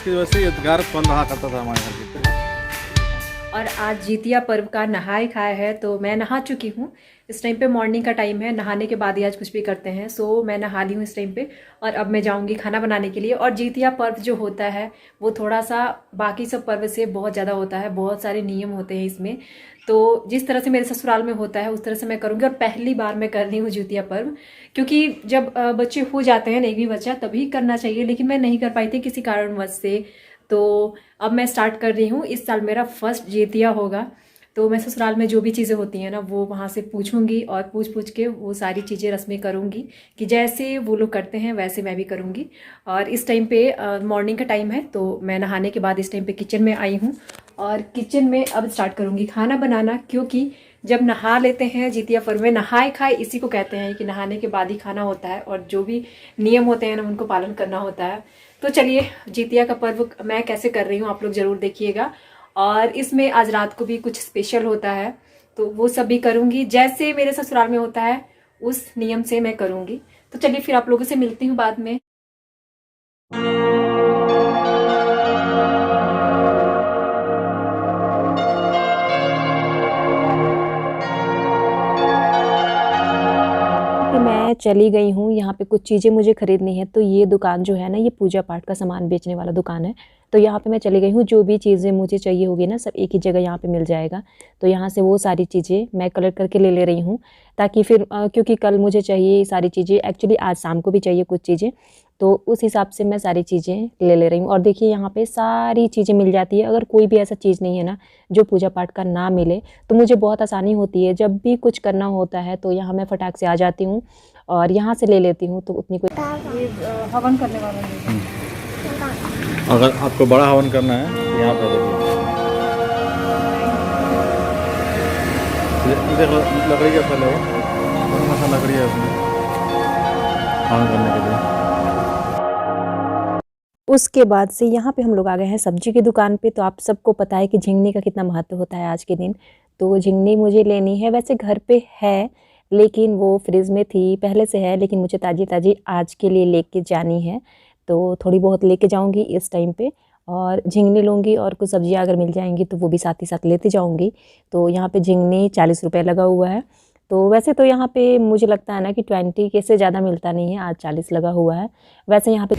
इसकी वजह से ये घर बन रहा करता था हमारे घर के। और आज जितिया पर्व का नहाए खाए है, तो मैं नहा चुकी हूँ। इस टाइम पे मॉर्निंग का टाइम है, नहाने के बाद ही आज कुछ भी करते हैं। सो मैं नहा ली हूँ इस टाइम पे, और अब मैं जाऊँगी खाना बनाने के लिए। और जितिया पर्व जो होता है वो थोड़ा सा बाकी सब पर्व से बहुत ज़्यादा होता है, बहुत सारे नियम होते हैं इसमें। तो जिस तरह से मेरे ससुराल में होता है उस तरह से मैं करूँगी। और पहली बार मैं कर रही हूँ जितिया पर्व, क्योंकि जब बच्चे हो जाते हैं, एक भी बच्चा, तभी करना चाहिए, लेकिन मैं नहीं कर पाई थी किसी कारणवश से। तो अब मैं स्टार्ट कर रही हूँ। इस साल मेरा फर्स्ट जितिया होगा, तो मैं ससुराल में जो भी चीज़ें होती हैं ना वो वहाँ से पूछूंगी, और पूछ के वो सारी चीज़ें रस्में करूँगी कि जैसे वो लोग करते हैं वैसे मैं भी करूँगी। और इस टाइम पे मॉर्निंग का टाइम है, तो मैं नहाने के बाद इस टाइम पे किचन में आई हूँ, और किचन में अब स्टार्ट करूँगी खाना बनाना। क्योंकि जब नहा लेते हैं जितिया पर्व में, नहाए खाए इसी को कहते हैं कि नहाने के बाद ही खाना होता है, और जो भी नियम होते हैं ना उनको पालन करना होता है। तो चलिए, जितिया का पर्व मैं कैसे कर रही हूँ आप लोग ज़रूर देखिएगा। और इसमें आज रात को भी कुछ स्पेशल होता है, तो वो सब भी करूँगी जैसे मेरे ससुराल में होता है उस नियम से मैं करूँगी। तो चलिए फिर आप लोगों से मिलती हूँ बाद में। कि मैं चली गई हूँ, यहाँ पे कुछ चीज़ें मुझे खरीदनी है। तो ये दुकान जो है ना, ये पूजा पाठ का सामान बेचने वाला दुकान है। तो यहाँ पे मैं चली गई हूँ, जो भी चीज़ें मुझे चाहिए होगी ना सब एक ही जगह यहाँ पे मिल जाएगा। तो यहाँ से वो सारी चीज़ें मैं कलेक्ट करके ले रही हूँ, ताकि फिर क्योंकि कल मुझे चाहिए ये सारी चीज़ें, एक्चुअली आज शाम को भी चाहिए कुछ चीज़ें। तो उस हिसाब से मैं सारी चीज़ें ले रही हूँ। और देखिए यहाँ पे सारी चीज़ें मिल जाती है। अगर कोई भी ऐसा चीज़ नहीं है ना जो पूजा पाठ का ना मिले, तो मुझे बहुत आसानी होती है। जब भी कुछ करना होता है तो यहाँ मैं फटाक से आ जाती हूँ और यहाँ से ले लेती हूँ। तो उतनी कोई ये हवन करने वाला है। अगर आपको बड़ा हवन करना है यहाँ पे देखिए, लकड़ी का फल है वो, लकड़ी है उसमें हवन करने के लिए। उसके बाद से यहाँ पे हम लोग आ गए हैं सब्जी की दुकान पे। तो आप सबको पता है कि झिंगनी का कितना महत्व होता है आज के दिन। तो झिंगनी मुझे लेनी है, वैसे घर पे है लेकिन वो फ्रिज में थी पहले से है, लेकिन मुझे ताज़ी ताज़ी आज के लिए लेके जानी है। तो थोड़ी बहुत लेके जाऊँगी इस टाइम पे, और झिंगनी लूँगी, और कुछ सब्जियाँ अगर मिल जाएंगी तो वो भी साथ ही साथ लेते जाऊँगी। तो यहाँ पे झिंगनी 40 रुपये लगा हुआ है। तो वैसे तो यहाँ पे मुझे लगता है ना कि 20 के से ज़्यादा मिलता नहीं है, आज 40 लगा हुआ है। वैसे यहाँ पे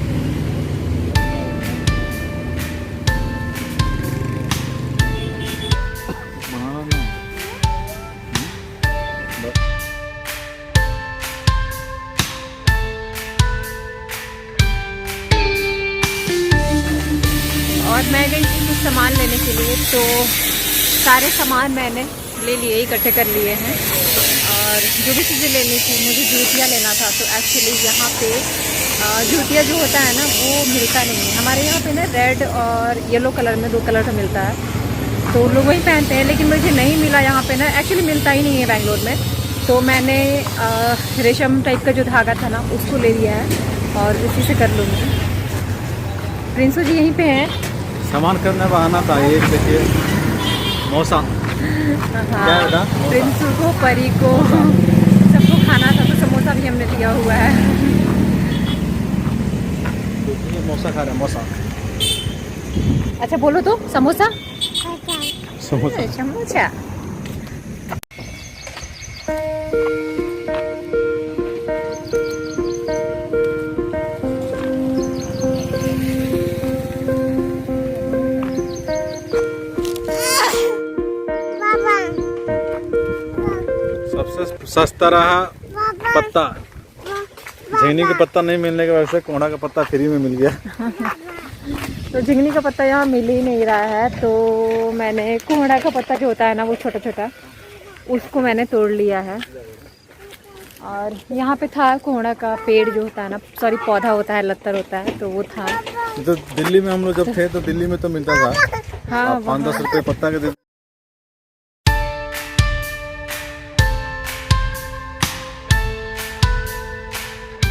और मैं गई थी कुछ सामान लेने के लिए, तो सारे सामान मैंने ले लिए, इकट्ठे कर लिए हैं। और जो भी चीज़ें लेनी थी, मुझे जूतियाँ लेना था। तो एक्चुअली यहाँ पे जूतिया जो होता है ना वो मिलता नहीं है हमारे यहाँ पे ना, रेड और येलो कलर में 2 कलर का मिलता है, तो लोग वही पहनते हैं। लेकिन मुझे नहीं मिला यहाँ पे ना, एक्चुअली मिलता ही नहीं है बैंगलोर में। तो मैंने रेशम टाइप का जो धागा था ना उसको ले लिया है, और उसी से कर लूँगी। प्रिंसू जी यहीं पे हैं। सामान करने का आना था। एक देखिए मौसा, हाँ, प्रिंसू को, परी को, सबको खाना था, तो समोसा भी हमने लिया हुआ है। मौसा खा रहे हैं, मौसा अच्छा बोलो तो, समोसा समोसा। समोसा। सबसे सस्ता रहा पत्ता, झिंगनी का पत्ता नहीं मिलने की वजह से कोहड़ा का पत्ता फ्री में मिल गया। तो झिंगनी का पत्ता यहाँ मिल ही नहीं रहा है, तो मैंने कोहड़ा का पत्ता जो होता है ना वो छोटा छोटा, उसको मैंने तोड़ लिया है। और यहाँ पे था कोहड़ा का पेड़ जो होता है ना, सॉरी पौधा होता है, लत्तर होता है, तो वो था। तो दिल्ली में हम लोग जब थे तो दिल्ली में तो मिलता था। हाँ, 5-10 रुपये पत्ता के दे।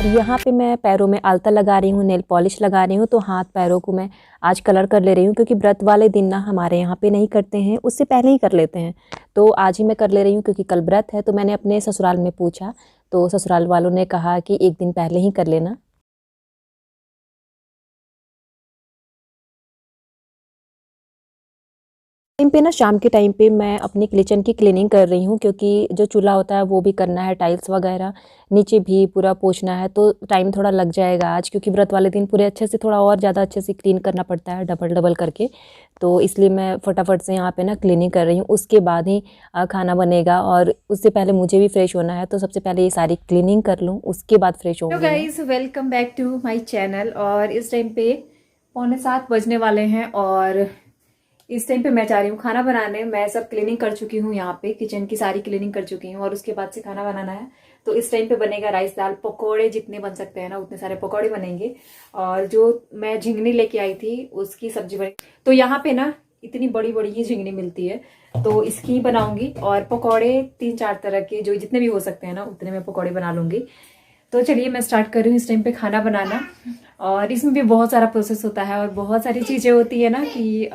यहाँ पे मैं पैरों में आलता लगा रही हूँ, नेल पॉलिश लगा रही हूँ। तो हाथ पैरों को मैं आज कलर कर ले रही हूँ, क्योंकि व्रत वाले दिन ना हमारे यहाँ पे नहीं करते हैं, उससे पहले ही कर लेते हैं। तो आज ही मैं कर ले रही हूँ क्योंकि कल व्रत है। तो मैंने अपने ससुराल में पूछा, तो ससुराल वालों ने कहा कि एक दिन पहले ही कर लेना। टाइम पे ना, शाम के टाइम पे मैं अपनी किचन की क्लीनिंग कर रही हूँ, क्योंकि जो चूल्हा होता है वो भी करना है, टाइल्स वगैरह नीचे भी पूरा पोंछना है, तो टाइम थोड़ा लग जाएगा आज, क्योंकि व्रत वाले दिन पूरे अच्छे से, थोड़ा और ज़्यादा अच्छे से क्लीन करना पड़ता है, डबल डबल करके। तो इसलिए मैं फटाफट से यहाँ पे ना क्लीनिंग कर रही हूँ, उसके बाद ही खाना बनेगा, और उससे पहले मुझे भी फ्रेश होना है, तो सबसे पहले ये सारी क्लीनिंग कर लूँ, उसके बाद फ्रेश होंगी। Guys, welcome back to my channel. और इस टाइम पे 6:45 बजने वाले हैं और इस टाइम पे मैं जा रही हूँ खाना बनाने। मैं सब क्लीनिंग कर चुकी हूँ, यहाँ पे किचन की सारी क्लीनिंग कर चुकी हूँ और उसके बाद से खाना बनाना है। तो इस टाइम पे बनेगा राइस दाल पकौड़े, जितने बन सकते हैं ना उतने सारे पकौड़े बनेंगे। और जो मैं झिंगनी लेके आई थी उसकी सब्जी बनी। तो यहाँ पे ना इतनी बड़ी बड़ी ही झिंगनी मिलती है, तो इसकी बनाऊंगी। और पकौड़े 3-4 तरह के, जो जितने भी हो सकते हैं ना उतने मैं पकौड़े बना लूंगी। तो चलिए मैं स्टार्ट कर रही हूँ इस टाइम पे खाना बनाना। और इसमें भी बहुत सारा प्रोसेस होता है और बहुत सारी चीज़ें होती है ना कि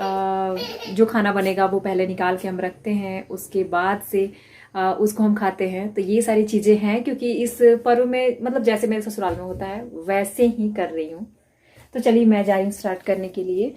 जो खाना बनेगा वो पहले निकाल के हम रखते हैं, उसके बाद से उसको हम खाते हैं। तो ये सारी चीज़ें हैं, क्योंकि इस पर्व में मतलब जैसे मेरे ससुराल में होता है वैसे ही कर रही हूँ। तो चलिए मैं जा रही हूँ स्टार्ट करने के लिए।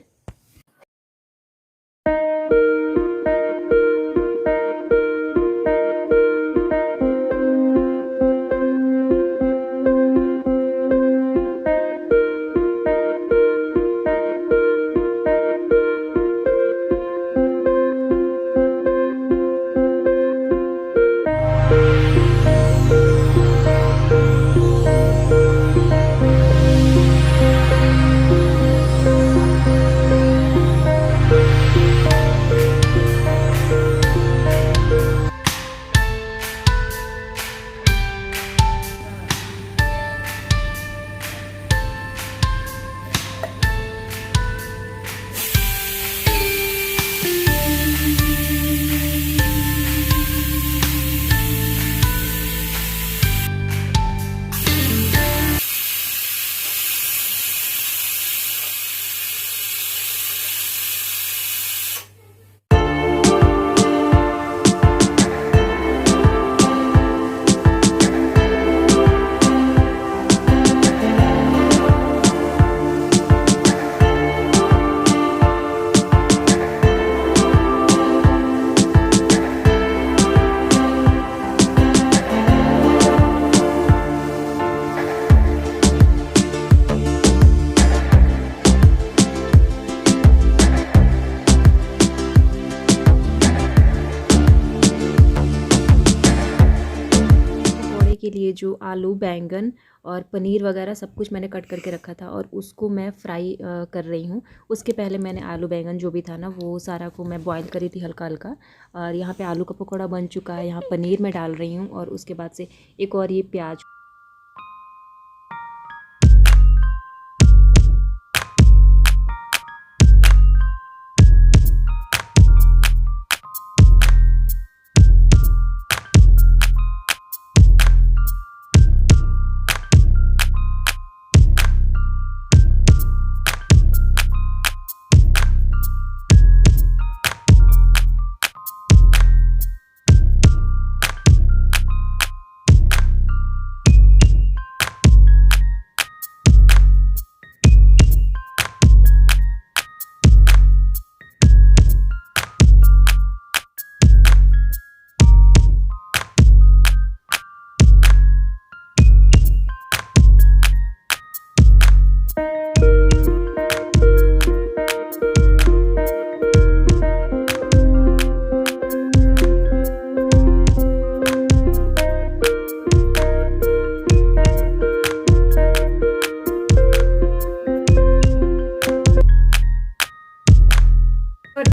के लिए जो आलू, बैंगन और पनीर वगैरह सब कुछ मैंने कट करके रखा था और उसको मैं फ्राई कर रही हूँ। उसके पहले मैंने आलू बैंगन जो भी था ना वो सारा को मैं बॉईल करी थी हल्का हल्का। और यहाँ पे आलू का पकौड़ा बन चुका है, यहाँ पनीर मैं डाल रही हूँ और उसके बाद से एक और ये प्याज।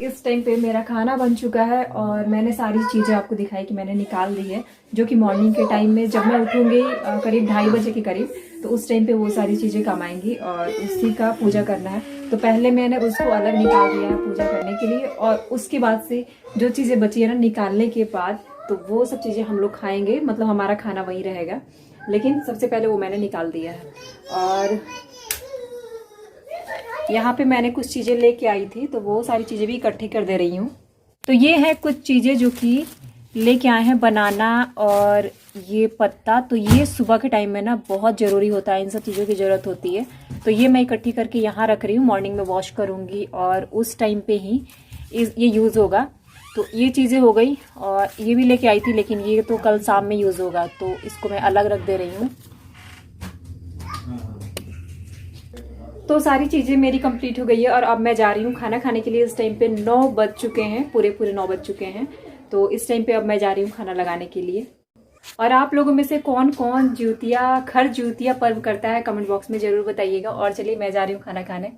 इस टाइम पे मेरा खाना बन चुका है और मैंने सारी चीज़ें आपको दिखाई कि मैंने निकाल दी है, जो कि मॉर्निंग के टाइम में जब मैं उठूंगी करीब 2:30 बजे के करीब, तो उस टाइम पे वो सारी चीज़ें काम आएंगी और उसी का पूजा करना है। तो पहले मैंने उसको अलग निकाल दिया है पूजा करने के लिए, और उसके बाद से जो चीज़ें बची है ना निकालने के बाद, तो वो सब चीज़ें हम लोग खाएंगे, मतलब हमारा खाना वही रहेगा। लेकिन सबसे पहले वो मैंने निकाल दिया है। और यहाँ पे मैंने कुछ चीज़ें लेके आई थी, तो वो सारी चीज़ें भी इकट्ठी कर दे रही हूँ। तो ये है कुछ चीज़ें जो कि लेके आए हैं, बनाना और ये पत्ता। तो ये सुबह के टाइम में ना बहुत ज़रूरी होता है, इन सब चीज़ों की ज़रूरत होती है। तो ये मैं इकट्ठी करके यहाँ रख रही हूँ, मॉर्निंग में वॉश करूँगी और उस टाइम पे ही ये यूज़ होगा। तो ये चीज़ें हो गई, और ये भी लेके आई थी लेकिन ये तो कल शाम में यूज़ होगा, तो इसको मैं अलग रख दे रही हूँ। तो सारी चीज़ें मेरी कंप्लीट हो गई है और अब मैं जा रही हूँ खाना खाने के लिए। इस टाइम पे 9 बज चुके हैं, पूरे 9 बज चुके हैं। तो इस टाइम पे अब मैं जा रही हूँ खाना लगाने के लिए। और आप लोगों में से कौन कौन खर ज्योतिया पर्व करता है कमेंट बॉक्स में ज़रूर बताइएगा। और चलिए मैं जा रही हूँ खाना खाने।